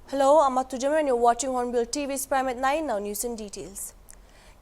Hello, I'm Matujama and you're watching Hornbill TV's Prime at 9, now news in details.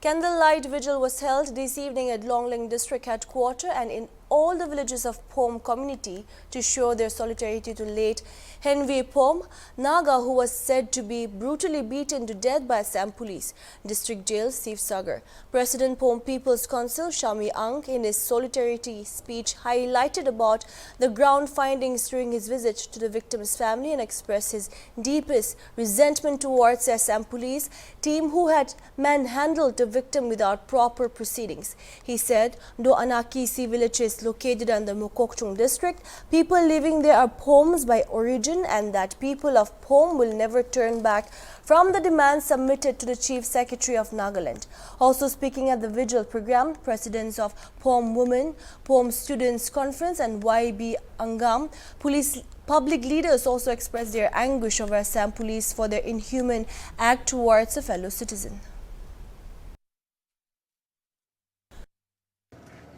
Candlelight vigil was held this evening at Longling District Headquarters and in all the villages of Pom community to show their solidarity to late Henry Pom, Naga, who was said to be brutally beaten to death by Assam police. District Jail, Steve Sagar. President Pom People's Council, Shami Ang, in his solidarity speech highlighted about the ground findings during his visit to the victim's family and expressed his deepest resentment towards the Assam police team who had manhandled the victim without proper proceedings. He said, though Anakisi village is located under Mokokchung district, people living there are Poms by origin and that people of Pom will never turn back from the demands submitted to the Chief Secretary of Nagaland. Also speaking at the vigil program, presidents of Pom Women, Pom Students Conference and YB Angam, police public leaders also expressed their anguish over Assam police for their inhuman act towards a fellow citizen.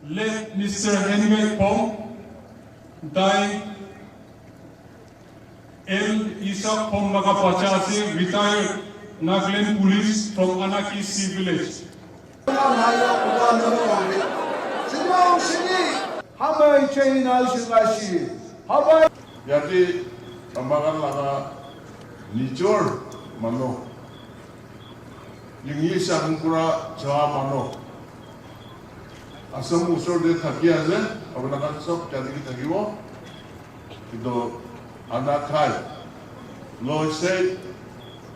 Late Mr. Henry Pom died L. Isa Pom Nakapachase, retired Nagaland police from Anakisi village. Yati amagan laga nijor mano, yung isa kura jawa mano. Asam usor de thaki ase, abanakan sob jadi kita giwo. Itu anak kai, loise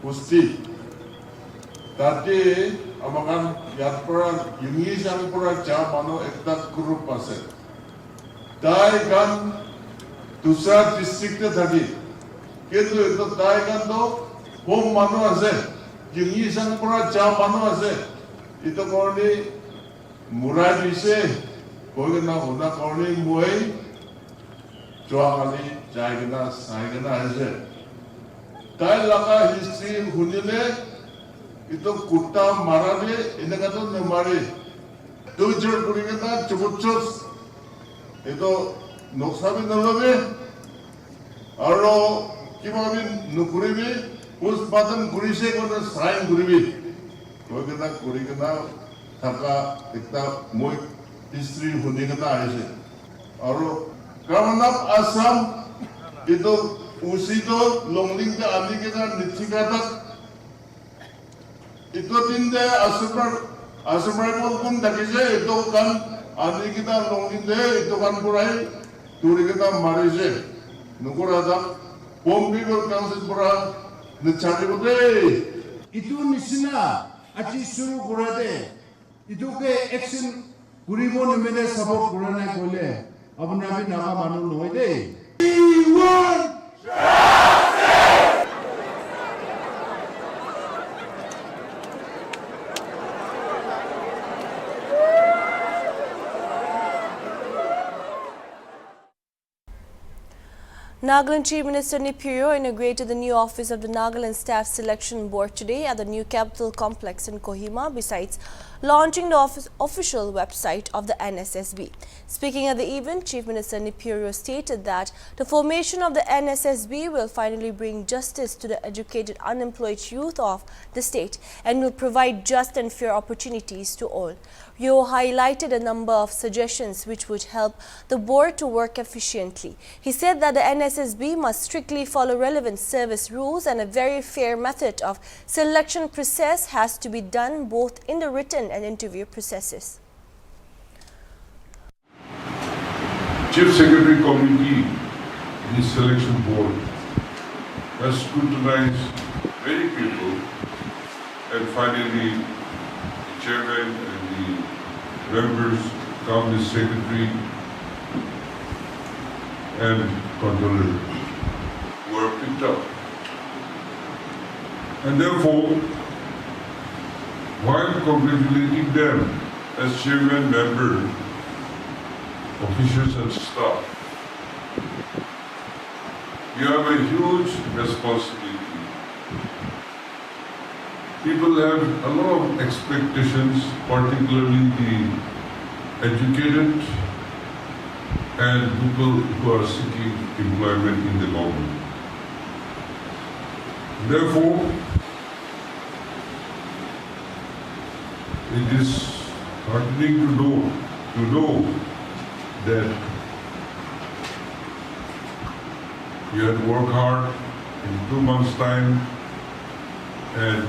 pusti. Tadi amakan yat pura yung isa kura jawa mano ekta grup ase. Dai kan दूसरा district थकी किंतु इतो दायगन तो home मानो असे जिंगी संपुरा चा मानो असे इतो कोणी मुराई दिसे कोई ना होना कोणी मुई जोआली जायगना सायगना असे दाय लगा हिस्ट्री हुनिले इतो कुत्ता मारा दे इनका तो न मारे दो जोड़ कुड़ी के ना चुबुच्चोस इतो नौकसाबी नलोगे और किमाबी नुकुरीबी उस बातन कुरी से कोई ना साइन कुरीबी कोई कितना कुरी कितना थका इतना मोई हिस्ट्री होने कितना ऐसे और कमनाप असम इतो उसी तो लोंगलिंग के आदि के ना निश्चिका तक इतो दिन दे असुपर को कुन दकिजे इतो kan आदि के ना लोंगलिंग दे इतो kan पुराई Turi kita marise, nukura ada, pompi berkangsit pura, necari bote. Itu nisina, aci suruh kurade, itu ke action kuribo nimene support kurana kole, abu nabi nama manu noide. We want justice. Nagaland Chief Minister Nipirio inaugurated the new office of the Nagaland Staff Selection Board today at the new Capital Complex in Kohima, besides launching the official website of the NSSB. Speaking at the event, Chief Minister Nipirio stated that the formation of the NSSB will finally bring justice to the educated unemployed youth of the state and will provide just and fair opportunities to all. Rio highlighted a number of suggestions which would help the board to work efficiently. He said that the NSSB must strictly follow relevant service rules and a very fair method of selection process has to be done both in the written and interview processes. Chief Secretary Committee in the selection board has scrutinized many people and finally the chairman and the members, cabinet secretary and controller were picked up. And therefore, while congratulating them as chairman, member, officials and staff, you have a huge responsibility. People have a lot of expectations, particularly the educated and people who are seeking employment in the government. Therefore, it is heartening to know that you had worked hard in 2 months' time and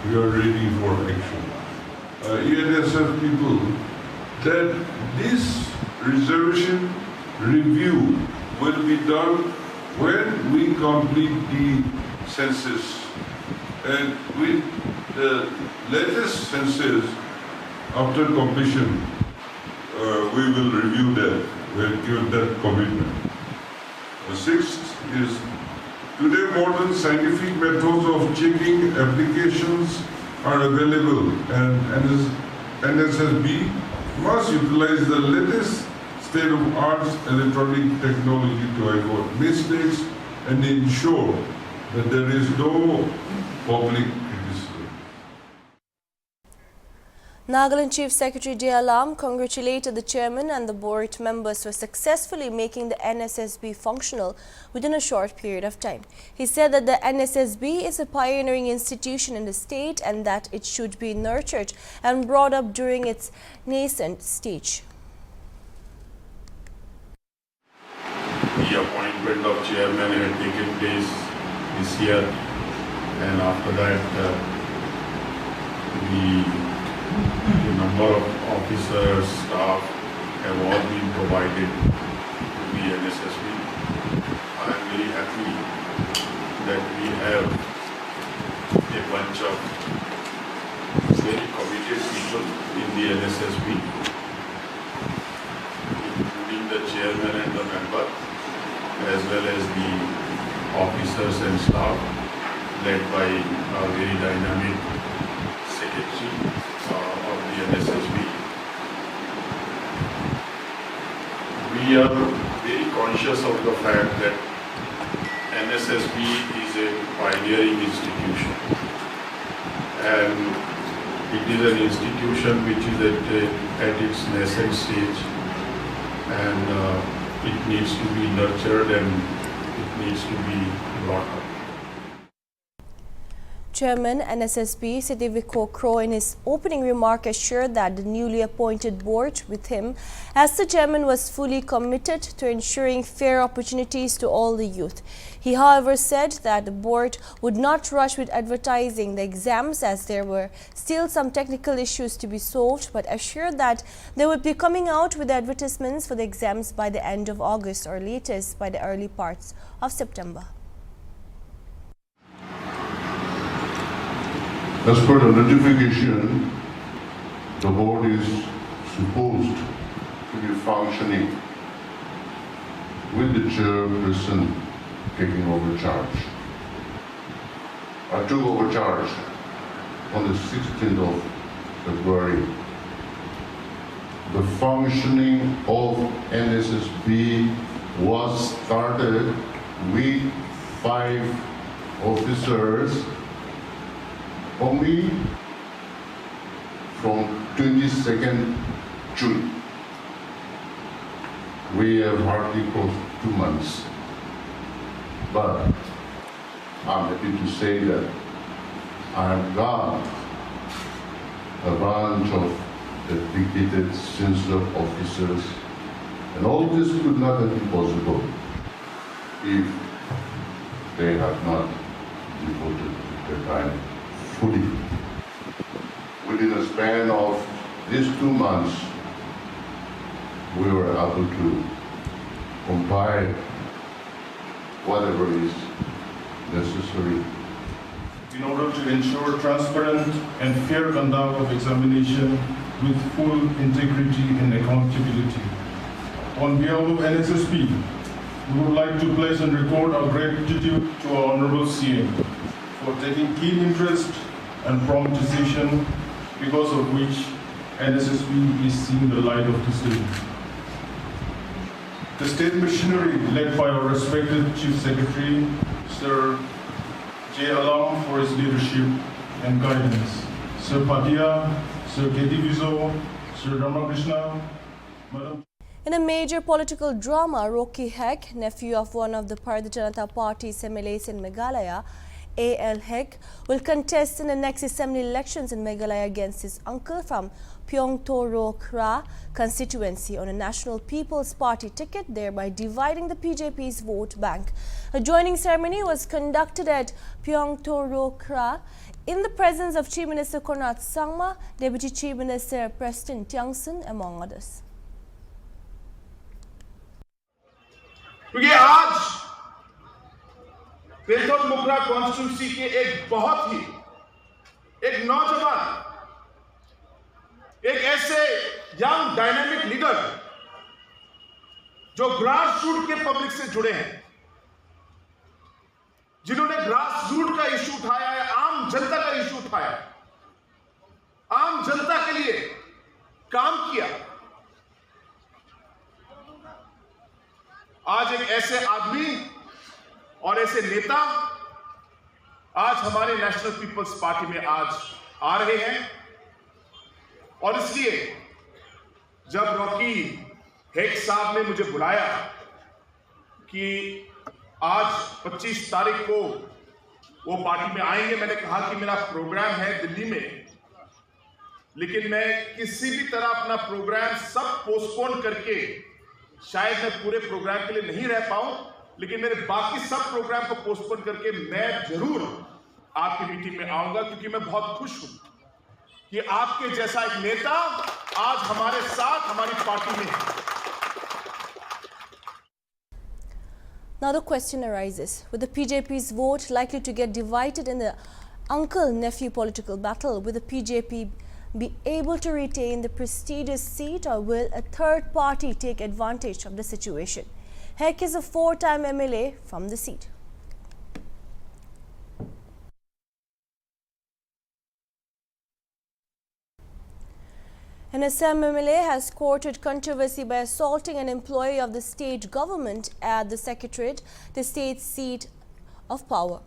you are ready for action. ENSF people, that this reservation review will be done when we complete the census. And with the latest census, after completion, we will review that. We have given that commitment. The sixth is, today modern scientific methods of checking applications are available, and NSSB must utilize the latest state-of-art electronic technology to avoid mistakes and ensure that there is no public criticism. Nagaland Chief Secretary J. Alam congratulated the chairman and the board members for successfully making the NSSB functional within a short period of time. He said that the NSSB is a pioneering institution in the state and that it should be nurtured and brought up during its nascent stage. The appointment of chairman had taken place this year, and after that the number of officers, staff have all been provided to the NSSB. I am very happy that we have a bunch of very committed people in the NSSB, including the chairman and the member, as well as the officers and staff, led by our very dynamic secretary of the NSSB. We are very conscious of the fact that NSSB is a pioneering institution, and it is an institution which is at its nascent stage, and it needs to be nurtured and it needs to be brought up. Chairman NSSB Siddiviko Crow in his opening remark assured that the newly appointed board with him as the chairman was fully committed to ensuring fair opportunities to all the youth. He however said that the board would not rush with advertising the exams as there were still some technical issues to be solved, but assured that they would be coming out with advertisements for the exams by the end of August or latest by the early parts of September. As per the notification, the board is supposed to be functioning with the chairperson taking over charge. I took over charge on the 16th of February. The functioning of NSSB was started with 5 officers only from 22nd June. We have hardly crossed 2 months. But I'm happy to say that I have got a bunch of dedicated, sincere officers, and all this could not have been possible if they had not devoted their time fully. Within a span of these 2 months, we were able to compile whatever is necessary in order to ensure transparent and fair conduct of examination with full integrity and accountability. On behalf of NSSB, we would like to place and record our gratitude to our Honorable CM for taking keen interest and prompt decision, because of which NSSB is seeing the light of this day. The state machinery led by our respected Chief Secretary, Sir J. Alam, for his leadership and guidance. Sir Patia, Sir K.D. Vizo, Sir Ramakrishna, Madam. In a major political drama, Rocky Hek, nephew of one of the Bharatiya Janata Party's MLAs in Meghalaya, A.L. Hek will contest in the next assembly elections in Meghalaya against his uncle from Pyongtoro-Kra constituency on a National People's Party ticket, thereby dividing the PJP's vote bank. A joining ceremony was conducted at Pyongtoro-Kra in the presence of Chief Minister Konrad Sangma, Deputy Chief Minister Preston Tiangson, among others. क्योंकि आज बेलतौर मुकरा constituency के एक बहुत ही एक नौजवान, एक ऐसे young dynamic leader जो ग्रास रूट के पब्लिक से जुड़े हैं, जिन्होंने ग्रास रूट का इश्यू उठाया है, आम जनता का इश्यू उठाया है, आम जनता के लिए काम किया। आज एक ऐसे आदमी और ऐसे नेता आज हमारे नेशनल पीपल्स पार्टी में आज आ रहे हैं और इसलिए जब रॉकी हेक साहब ने मुझे बुलाया कि आज 25 तारीख को वो पार्टी में आएंगे, मैंने कहा कि मेरा प्रोग्राम है दिल्ली में, लेकिन मैं किसी भी तरह अपना प्रोग्राम सब पोस्टपोन करके शायद मैं पूरे प्रोग्राम के लिए नहीं रह पाऊं, लेकिन मेरे बाकी सब प्रोग्राम को पोस्टपोन करके मैं जरूर आपकी मीटिंग में आऊंगा, क्योंकि मैं बहुत खुश हूं कि आपके जैसा एक नेता आज हमारे साथ हमारी पार्टी में है। Now the question arises, with the PJP's vote likely to get divided in the uncle-nephew political battle, will the PJP be able to retain the prestigious seat, or will a third party take advantage of the situation? Hek is a four-time MLA from the seat. An Assam MLA has courted controversy by assaulting an employee of the state government at the Secretariat, the state's seat of power.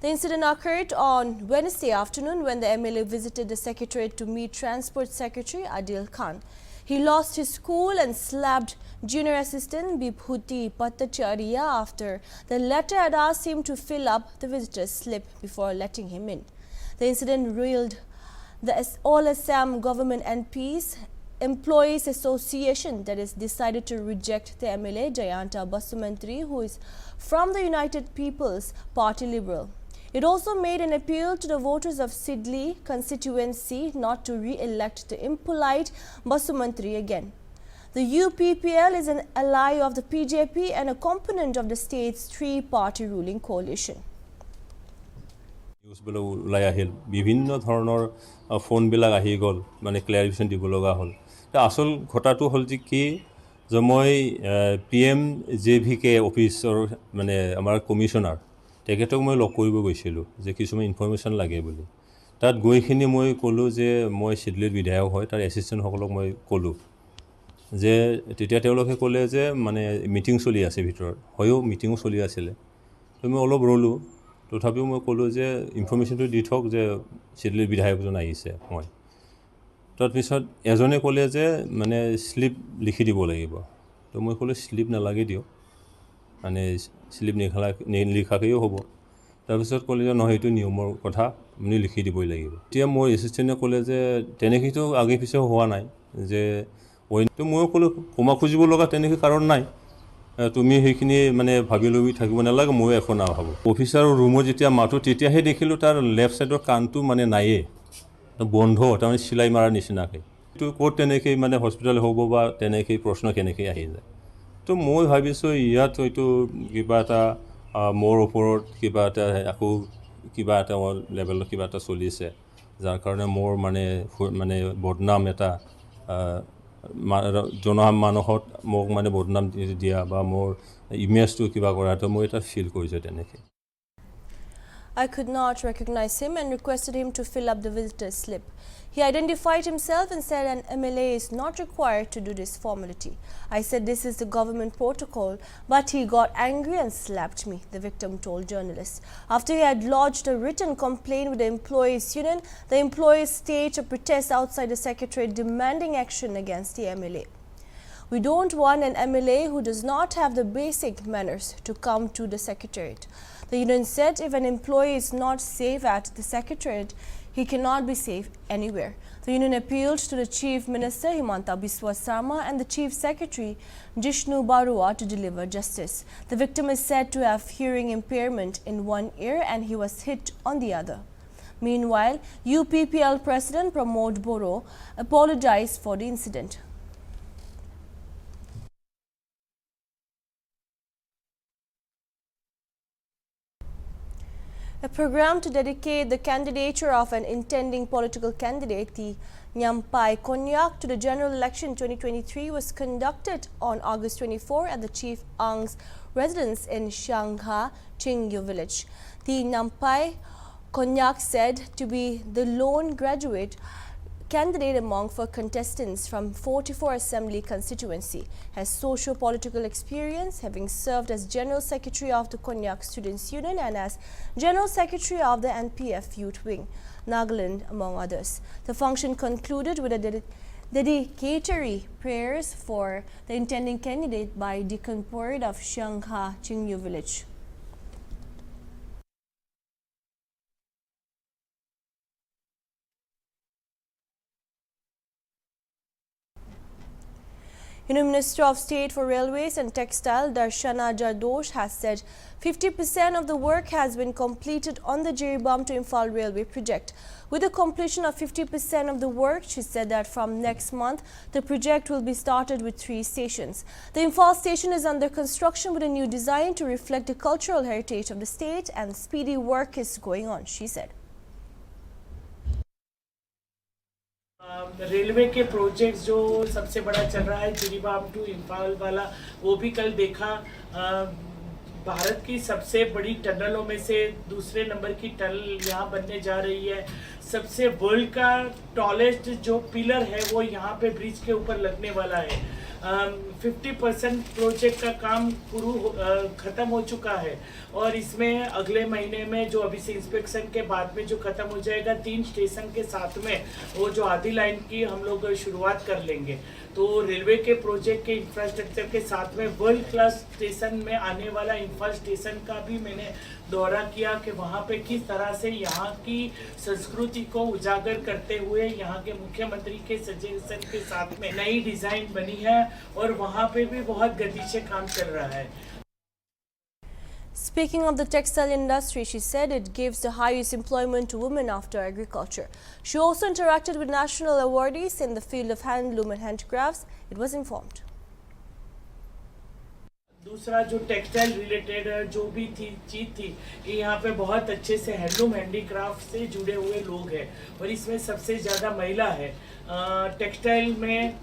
The incident occurred on Wednesday afternoon when the MLA visited the Secretariat to meet Transport Secretary Adil Khan. He lost his cool and slapped Junior Assistant Bibhuti Bhattacharya after the latter had asked him to fill up the visitor's slip before letting him in. The incident reeled the All Assam Government NPs Employees Association that is decided to reject the MLA Jayanta Basumantri, who is from the United People's Party Liberal. It also made an appeal to the voters of Sidli constituency not to re-elect the impolite Basumantri again. The UPPL is an ally of the PJP and a component of the state's three-party ruling coalition. নিউজবিলাক ওলাই আহিল, বিভিন্ন ধৰণৰ ফোনবিলাক আহি গ'ল, মানে ক্লিয়াৰিফিকেশ্যন দিব লগা হ'ল। আচল ঘটনাটো হ'ল যে কি, যে মই PMJVK অফিচৰ মানে আমাৰ কমিশ্যনাৰ তেখেতক মই লগ কৰিব গৈছিলোঁ যে কিছুমান ইনফৰমেশ্যন লাগে বুলি। তাত গৈখিনি মই ক'লোঁ যে মই চিডলিৰ বিধায়ক হয়, তাৰ এছিষ্টেণ্টসকলক মই ক'লোঁ যে তেতিয়া তেওঁলোকে ক'লে যে মানে মিটিং চলি আছে ভিতৰত, হয়ও মিটিঙো চলি আছিলে। তো মই অলপ ৰ'লোঁ, তথাপিও মই ক'লোঁ যে ইনফৰমেশ্যনটো দি থওক যে চিডলিৰ বিধায়কজন আহিছে মই। তাৰপিছত এজনে ক'লে যে মানে শ্লিপ লিখি দিব লাগিব। তো মই ক'লোঁ শ্লিপ নালাগে দিয়ক, মানে শ্লিপ নিলিখাকেও হ'ব। তাৰপিছত ক'লে যে নহয়, এইটো নিয়মৰ কথা, আপুনি লিখি দিবই লাগিব। এতিয়া মোৰ এছিষ্টেণ্টে ক'লে যে তেনেকৈতো আগে পিছে হোৱা নাই, যে তো ময়ো ক'লোঁ ক্ষমা খুজিব লগা তেনেকৈ কাৰণ নাই, তুমি সেইখিনি মানে ভাবি লৈ থাকিব নালাগে, ময়ো একো নাভাবোঁ। অফিচাৰৰ ৰুমত যেতিয়া মাতোঁ তেতিয়াহে দেখিলোঁ তাৰ লেফ্ট ছাইডৰ কাণটো মানে নায়েই, বন্ধ, তাৰমানে চিলাই মৰাৰ নিচিনাকৈ। এইটো ক'ত তেনেকৈ মানে হস্পিটেল হ'ব বা তেনেকৈ প্ৰশ্ন কেনেকৈ আহি যায়। তো মই ভাবিছোঁ ইয়াত হয়তো কিবা এটা মোৰ ওপৰত কিবা এটা আকৌ কিবা এটা লেভেলত কিবা এটা চলিছে, যাৰ কাৰণে মোৰ মানে বদনাম এটা জনমানসত মোক মানে বদনাম দিয়া বা মোৰ ইমেজটো কিবা কৰাটো মই এটা ফিল কৰিছোঁ তেনেকৈ। I could not recognize him and requested him to fill up the visitor's slip. He identified himself and said an MLA is not required to do this formality. I said this is the government protocol, but he got angry and slapped me, the victim told journalists. After he had lodged a written complaint with the employees union, the employees staged a protest outside the Secretariat demanding action against the MLA. We don't want an MLA who does not have the basic manners to come to the Secretariat. The union said if an employee is not safe at the Secretariat, he cannot be safe anywhere. The union appealed to the Chief Minister Himanta Biswa Sarma and the Chief Secretary Jishnu Barua to deliver justice. The victim is said to have hearing impairment in one ear and he was hit on the other. Meanwhile, UPPL President Pramod Boro apologized for the incident. A program to dedicate the candidature of an intending political candidate, the Nyampai Konyak, to the general election 2023 was conducted on August 24 at the Chief Ang's residence in Shangha, Chingyu village. The Nyampai Konyak, said to be the lone graduate candidate among four contestants from 44 Assembly constituency, has socio-political experience, having served as General Secretary of the Konyak Students' Union and as General Secretary of the NPF Youth Wing, Nagaland, among others. The function concluded with a dedicatory prayers for the intending candidate by Deacon Board of Shangha, Chingyu village. Union Minister of State for Railways and Textile Darshana Jardosh has said 50% of the work has been completed on the Jiribam to Imphal Railway project. With the completion of 50% of the work, she said that from next month, the project will be started with 3 stations. The Imphal station is under construction with a new design to reflect the cultural heritage of the state, and speedy work is going on, she said. Railway के projects जो सबसे बड़ा चल रहा है Jiribam to Imphal वाला, वो भी कल देखा। भारत की सबसे बड़ी टनलों में से दूसरे नंबर की टनल यहाँ बनने जा रही है। सबसे वर्ल्ड का टॉलेस्ट जो पिलर है वो यहाँ पे ब्रिज के ऊपर लगने वाला है। 50% प्रोजेक्ट का काम खत्म हो चुका है और इसमें अगले महीने में जो अभी से इंस्पेक्शन के बाद में जो खत्म हो जाएगा, 3 स्टेशन के साथ में वो जो आधी लाइन की हम लोग शुरुआत कर लेंगे। तो रेलवे के प्रोजेक्ट के इंफ्रास्ट्रक्चर के साथ में वर्ल्ड क्लास स्टेशन में आने वाला इम्फाल स्टेशन का भी मैंने दौरा किया कि वहाँ पे किस तरह से यहाँ की संस्कृति को उजागर करते हुए यहाँ के मुख्यमंत्री के सजेशन के साथ में नई डिजाइन बनी है और वहाँ पे भी बहुत गति से काम चल रहा है। Speaking of the textile industry, she said it gives the highest employment to women after agriculture. She also interacted with national awardees in the field of handloom and handicrafts, it was informed. दूसरा जो textile related जो भी चीज़ थी कि यहाँ पे बहुत अच्छे से हैंडलूम हैंडीक्राफ्ट से जुड़े हुए लोग हैं और इसमें सबसे ज़्यादा महिला है। टेक्सटाइल में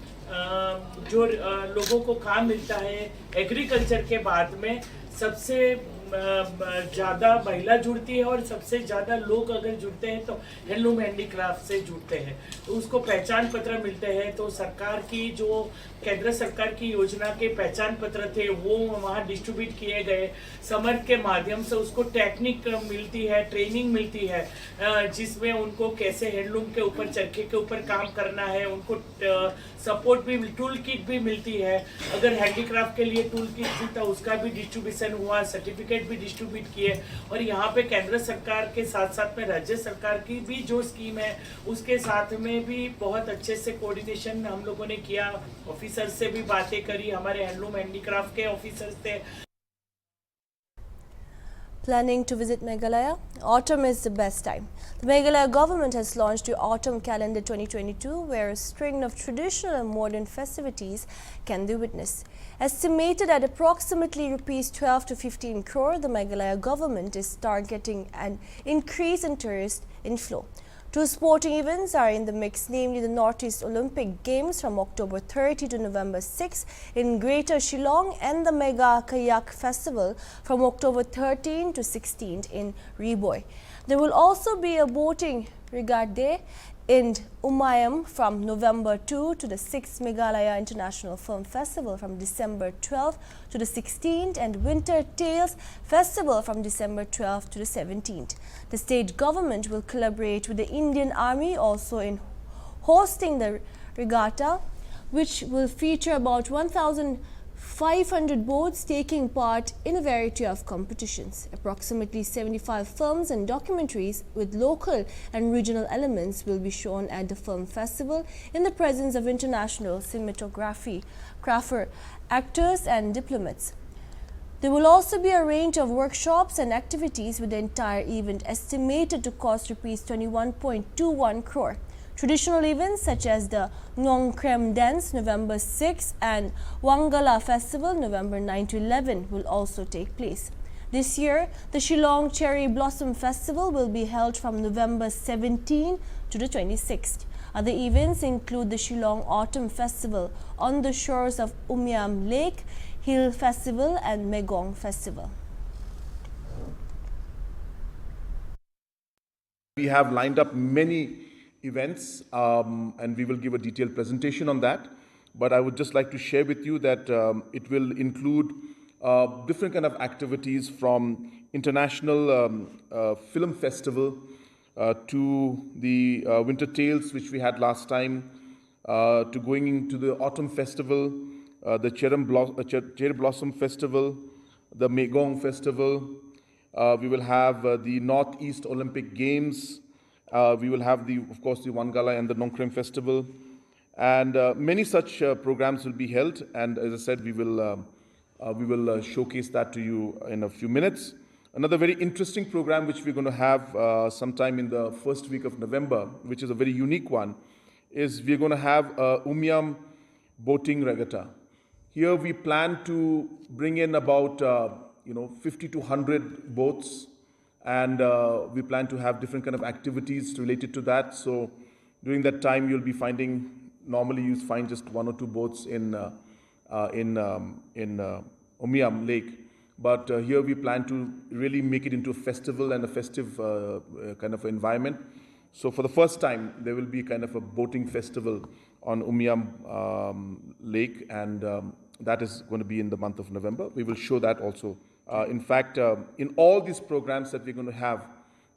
जो लोगों को काम मिलता है एग्रीकल्चर के बाद में सबसे ज़्यादा महिला जुड़ती है और सबसे ज़्यादा लोग अगर जुड़ते हैं तो हैंडलूम हैंडीक्राफ्ट से जुड़ते हैं, तो उसको पहचान पत्र मिलते हैं। तो सरकार की जो केंद्र सरकार की योजना के पहचान पत्र थे वो वहाँ डिस्ट्रीब्यूट किए गए। समर के माध्यम से उसको टेक्निक मिलती है, ट्रेनिंग मिलती है, जिसमें उनको कैसे हैंडलूम के ऊपर चरखे के ऊपर काम करना है, उनको सपोर्ट भी, टूल किट भी मिलती है। अगर हैंडीक्राफ्ट के लिए टूल किट थी तो उसका भी डिस्ट्रीब्यूशन हुआ, सर्टिफिकेट भी डिस्ट्रीब्यूट किए। और यहाँ पे केंद्र सरकार के साथ साथ में राज्य सरकार की भी जो स्कीम है उसके साथ में भी बहुत अच्छे से कोऑर्डिनेशन हम लोगों ने किया। ऑफिसर से भी बातें करी, हमारे हैंडलूम हैंडीक्राफ्ट के ऑफिसर्स थे। Planning to visit Meghalaya? Autumn is the best time. The Meghalaya government has launched the Autumn Calendar 2022, where a string of traditional and modern festivities can be witnessed. Estimated at approximately Rs 12 to 15 crore, the Meghalaya government is targeting an increase in tourist inflow. 2 sporting events are in the mix, namely the Northeast Olympic Games from October 30 to November 6 in Greater Shillong and the Mega Kayak Festival from October 13 to 16 in Riboy. There will also be a boating regatta in Umayam from November 2 to the 6th Meghalaya International Film Festival from December 12 to the 16th and Winter Tales Festival from December 12 to the 17th. The state government will collaborate with the Indian Army also in hosting the regatta, which will feature about 1,000 500 boats taking part in a variety of competitions. Approximately 75 films and documentaries with local and regional elements will be shown at the film festival in the presence of international cinematography, actors and diplomats. There will also be a range of workshops and activities with the entire event estimated to cost Rs 21.21 crore. Traditional events such as the Ngongkrem Dance November 6 and Wangala Festival November 9 to 11 will also take place. This year, the Shillong Cherry Blossom Festival will be held from November 17 to the 26th. Other events include the Shillong Autumn Festival on the shores of Umiam Lake, Hill Festival and Megong Festival. We have lined up many events and we will give a detailed presentation on that. But I would just like to share with you that it will include different kind of activities from international film festival to the winter tales which we had last time, to going into the autumn festival, the cherry blossom festival, the Megong festival. We will have the Northeast Olympic Games. We will have of course the Wangala and the Ngongkrem festival, and many such programs will be held. And as I said, we will showcase that to you in a few minutes. Another very interesting program which we're going to have sometime in the first week of November, which is a very unique one, is we're going to have Umiam boating regatta. Here we plan to bring in about 50 to 100 boats, and we plan to have different kind of activities related to that. So during that time, you'll be finding, normally you find just 1 or 2 boats in Umiam Lake. But here we plan to really make it into a festival and a festive kind of environment. So for the first time, there will be kind of a boating festival on Umiam Lake, and that is going to be in the month of November. We will show that also. In fact, in all these programs that we're going to have,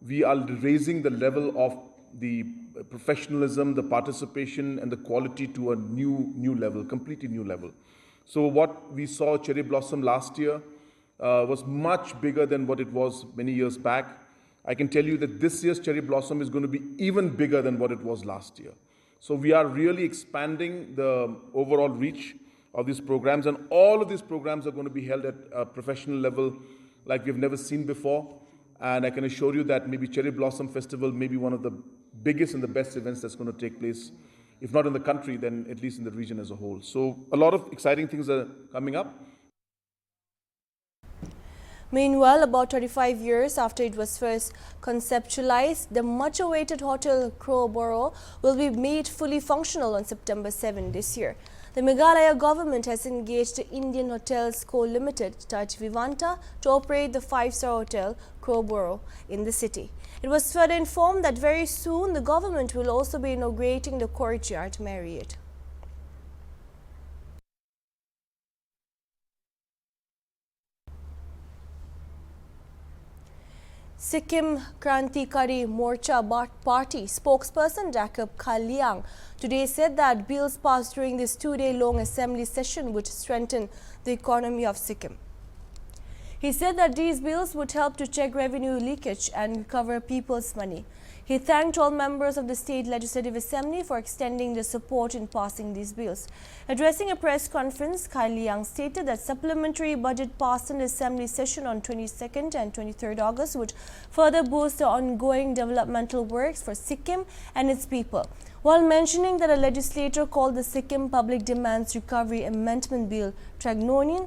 we are raising the level of the professionalism, the participation, and the quality to a new level, completely new level. So what we saw Cherry Blossom last year was much bigger than what it was many years back. I can tell you that this year's Cherry Blossom is going to be even bigger than what it was last year. So we are really expanding the overall reach of these programs, and all of these programs are going to be held at a professional level like we've never seen before. And I can assure you that maybe Cherry Blossom Festival may be one of the biggest and the best events that's going to take place, if not in the country, then at least in the region as a whole. So a lot of exciting things are coming up. Meanwhile, about 35 years after it was first conceptualized, the much-awaited Hotel Crowborough will be made fully functional on September 7 this year. The Meghalaya government has engaged the Indian Hotels Co. Limited, Taj Vivanta, to operate the 5-star hotel Crowborough in the city. It was further informed that very soon the government will also be inaugurating the Courtyard Marriott. Sikkim Krantikari Morcha Party spokesperson Jacob Kaliang today said that bills passed during this 2-day-long assembly session would strengthen the economy of Sikkim. He said that these bills would help to check revenue leakage and recover people's money. He thanked all members of the State Legislative Assembly for extending their support in passing these bills. Addressing a press conference, Kaliang stated that supplementary budget passed in the Assembly session on 22nd and 23rd August would further boost the ongoing developmental works for Sikkim and its people. While mentioning that a legislator called the Sikkim Public Demands Recovery Amendment Bill draconian,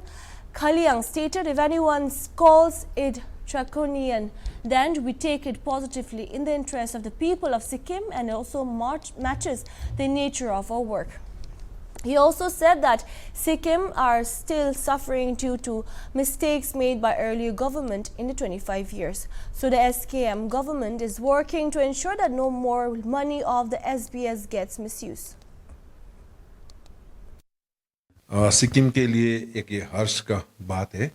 Kaliang stated if anyone calls it draconian, then we take it positively in the interest of the people of Sikkim and also matches the nature of our work. He also said that Sikkim are still suffering due to mistakes made by earlier government in the 25 years. So the SKM government is working to ensure that no more money of the SBS gets misused. Sikkim के लिए एक ये हर्ष का बात है।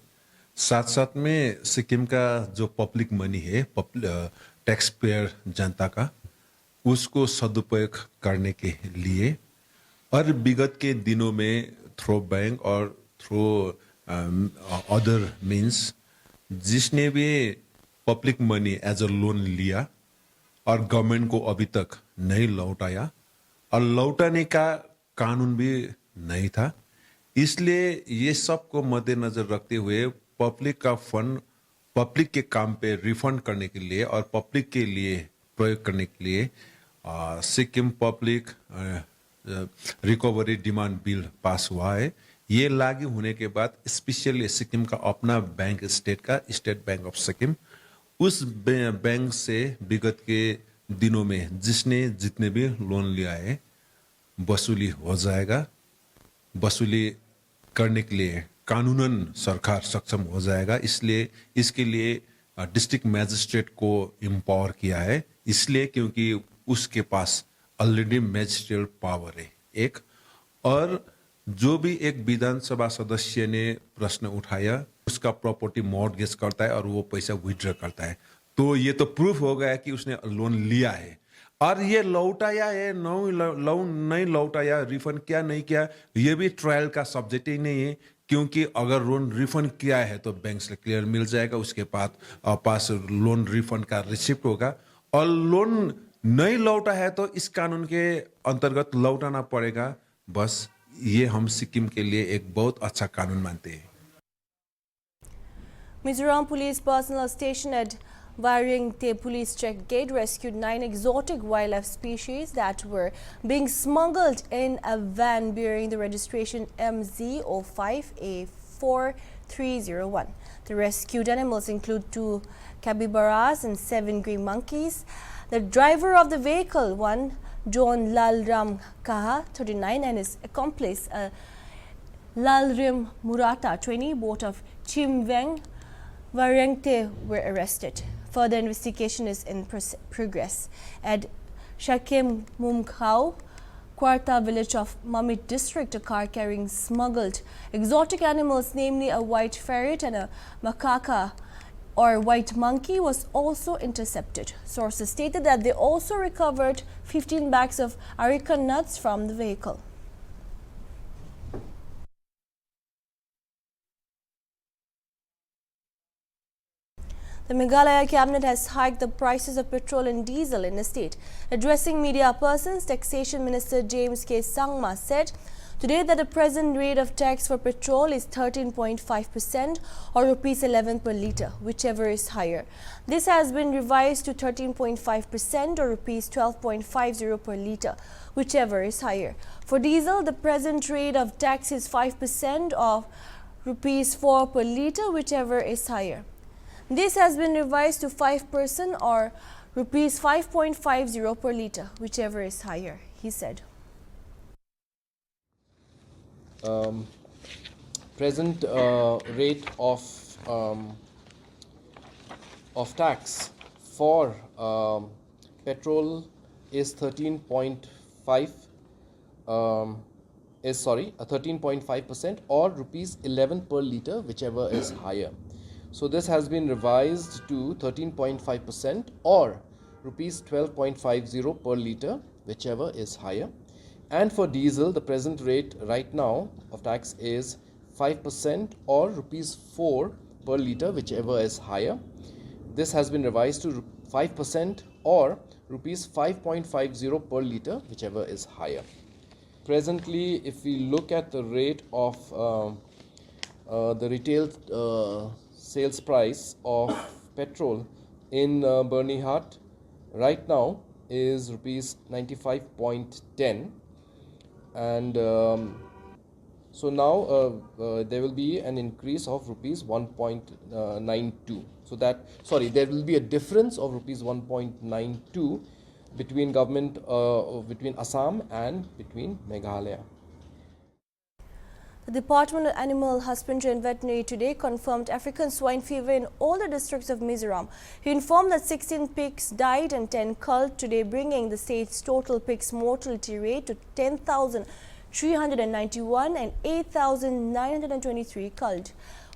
साथ साथ में सिक्किम का जो पब्लिक मनी है, टैक्स पेयर जनता का, उसको सदुपयोग करने के लिए और विगत के दिनों में थ्रो बैंक और through other means, जिसने भी public money as a loan लिया और गवर्नमेंट को अभी तक नहीं लौटाया और लौटाने का कानून भी नहीं था, इसलिए ये सब को मद्देनजर रखते हुए पब्लिक का फंड पब्लिक के काम पे रिफंड करने के लिए और पब्लिक के लिए प्रयोग करने के लिए Sikkim public recovery demand bill pass हुआ है। ये लागू होने के बाद स्पेशली सिक्किम का अपना bank state bank of Sikkim, उस बैंक से विगत के दिनों में जिसने जितने भी लोन लिया है वसूली हो जाएगा। वसूली करने के लिए कानूनन सरकार सक्षम हो जाएगा, इसलिए इसके लिए डिस्ट्रिक्ट मैजिस्ट्रेट को एम्पावर किया है, इसलिए क्योंकि उसके पास ऑलरेडी मैजिस्ट्रियल पावर है एक। और जो भी एक विधानसभा सदस्य ने प्रश्न उठाया उसका प्रॉपर्टी मॉर्गेज करता है और वो पैसा विड्रॉ करता है, तो ये तो प्रूफ हो गया कि उसने लोन लिया है और ये लौटाया है नहीं लौटाया, रिफंड किया नहीं किया, ये भी ट्रायल का सब्जेक्ट ही नहीं है, क्योंकि अगर लोन रिफंड किया है तो बैंक से क्लियर मिल जाएगा, उसके पास लोन रिफंड का रिसिप्ट होगा। और लोन नहीं लौटा है तो इस कानून के अंतर्गत लौटाना पड़ेगा। बस ये हम सिक्किम के लिए एक बहुत अच्छा कानून मानते हैं। Mizoram Police personnel stationed at Waringte Police Check Gate rescued 9 exotic wildlife species that were being smuggled in a van bearing the registration MZ05A4301. The rescued animals include 2 capybaras and 7 grey monkeys. The driver of the vehicle, one John Lalram Kaha, 39, and his accomplice, Lalrim Murata, 20, both of Chimweng, Waringte, were arrested. Further investigation is in progress. At Shakem Mumkhau, Kwarta village of Mamit district, a car carrying smuggled exotic animals, namely a white ferret and a macaca or white monkey, was also intercepted. Sources stated that they also recovered 15 bags of areca nuts from the vehicle. The Meghalaya cabinet has hiked the prices of petrol and diesel in the state. Addressing media persons, Taxation Minister James K. Sangma said today that the present rate of tax for petrol is 13.5% or rupees 11 per litre, whichever is higher. This has been revised to 13.5% or rupees 12.50 per litre, whichever is higher. For diesel, the present rate of tax is 5% of rupees 4 per litre, whichever is higher. This has been revised to 5% or rupees 5.50 per litre, whichever is higher, he said. Present rate of tax for petrol is 13.5% or rupees 11 per litre, whichever is higher. So this has been revised to 13.5% or rupees 12.50 per litre, whichever is higher. And for diesel, the present rate right now of tax is 5% or rupees 4 per litre, whichever is higher. This has been revised to 5% or rupees 5.50 per litre, whichever is higher. Presently, if we look at the rate of the retail sales price of petrol in Burnihart right now is rupees 95.10, and so now there will be an increase of rupees 1.92. So that, sorry, there will be a difference of rupees 1.92 between government, between Assam and between Meghalaya. The Department of Animal Husbandry and Veterinary today confirmed African swine fever in all the districts of Mizoram. He informed that 16 pigs died and 10 culled today, bringing the state's total pigs mortality rate to 10,391 and 8,923 culled.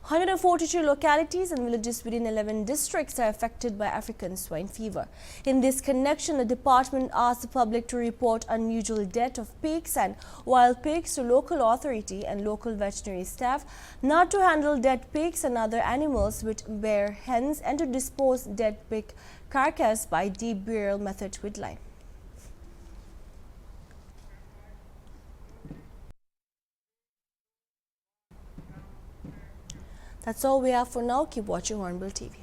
142 localities and villages within 11 districts are affected by African swine fever. In this connection, the department asked the public to report unusual death of pigs and wild pigs to local authority and local veterinary staff, not to handle dead pigs and other animals with bare hens, and to dispose dead pig carcass by deep burial method with lime. That's all we have for now. Keep watching Hornbill TV.